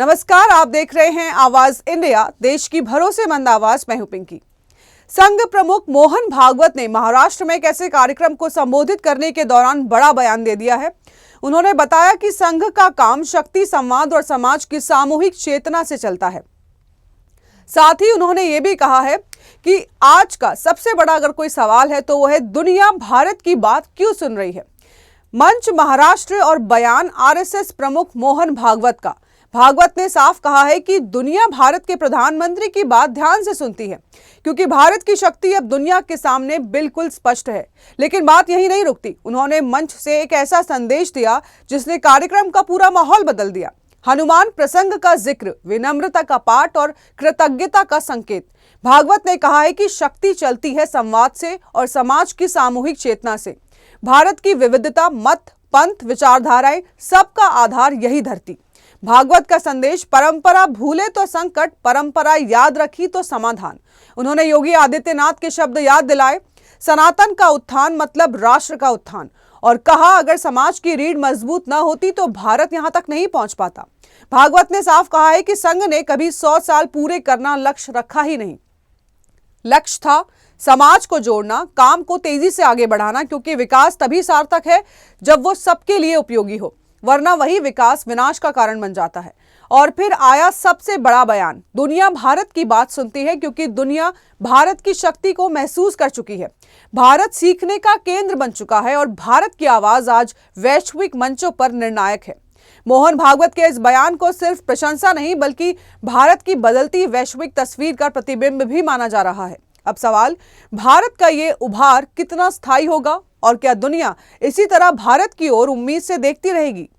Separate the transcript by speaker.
Speaker 1: नमस्कार, आप देख रहे हैं आवाज इंडिया, देश की भरोसेमंद आवाज। मैं हूं पिंकी। संघ प्रमुख मोहन भागवत ने महाराष्ट्र में एक ऐसे कार्यक्रम को संबोधित करने के दौरान बड़ा बयान दे दिया है। उन्होंने बताया कि संघ का काम शक्ति, संवाद और समाज की सामूहिक चेतना से चलता है। साथ ही उन्होंने ये भी कहा है कि आज का सबसे बड़ा अगर कोई सवाल है तो वो है दुनिया भारत की बात क्यों सुन रही है। मंच महाराष्ट्र और बयान आरएसएस प्रमुख मोहन भागवत का। भागवत ने साफ कहा है कि दुनिया भारत के प्रधानमंत्री की बात ध्यान से सुनती है, क्योंकि भारत की शक्ति अब दुनिया के सामने बिल्कुल स्पष्ट है। लेकिन बात यही नहीं रुकती। उन्होंने मंच से एक ऐसा संदेश दिया जिसने कार्यक्रम का पूरा माहौल बदल दिया। हनुमान प्रसंग का जिक्र, विनम्रता का पाठ और कृतज्ञता का संकेत। भागवत ने कहा है कि शक्ति चलती है संवाद से और समाज की सामूहिक चेतना से। भारत की विविधता, मत, पंथ, विचारधाराएं, सबका आधार यही धरती। भागवत का संदेश, परंपरा भूले तो संकट, परंपरा याद रखी तो समाधान। उन्होंने योगी आदित्यनाथ के शब्द याद दिलाए, सनातन का उत्थान मतलब राष्ट्र का उत्थान, और कहा अगर समाज की रीढ़ मजबूत न होती तो भारत यहां तक नहीं पहुंच पाता। भागवत ने साफ कहा है कि संघ ने कभी 100 साल पूरे करना लक्ष्य रखा ही नहीं। लक्ष्य था समाज को जोड़ना, काम को तेजी से आगे बढ़ाना, क्योंकि विकास तभी सार्थक है जब वो सबके लिए उपयोगी हो, वरना वही विकास विनाश का कारण बन जाता है। और फिर आया सबसे बड़ा बयान, दुनिया भारत की बात सुनती है, क्योंकि दुनिया भारत की शक्ति को महसूस कर चुकी है। भारत सीखने का केंद्र बन चुका है और भारत की आवाज आज वैश्विक मंचों पर निर्णायक है। मोहन भागवत के इस बयान को सिर्फ प्रशंसा नहीं, बल्कि भारत की बदलती वैश्विक तस्वीर का प्रतिबिंब भी माना जा रहा है। अब सवाल, भारत का ये उभार कितना स्थायी होगा और क्या दुनिया इसी तरह भारत की ओर उम्मीद से देखती रहेगी?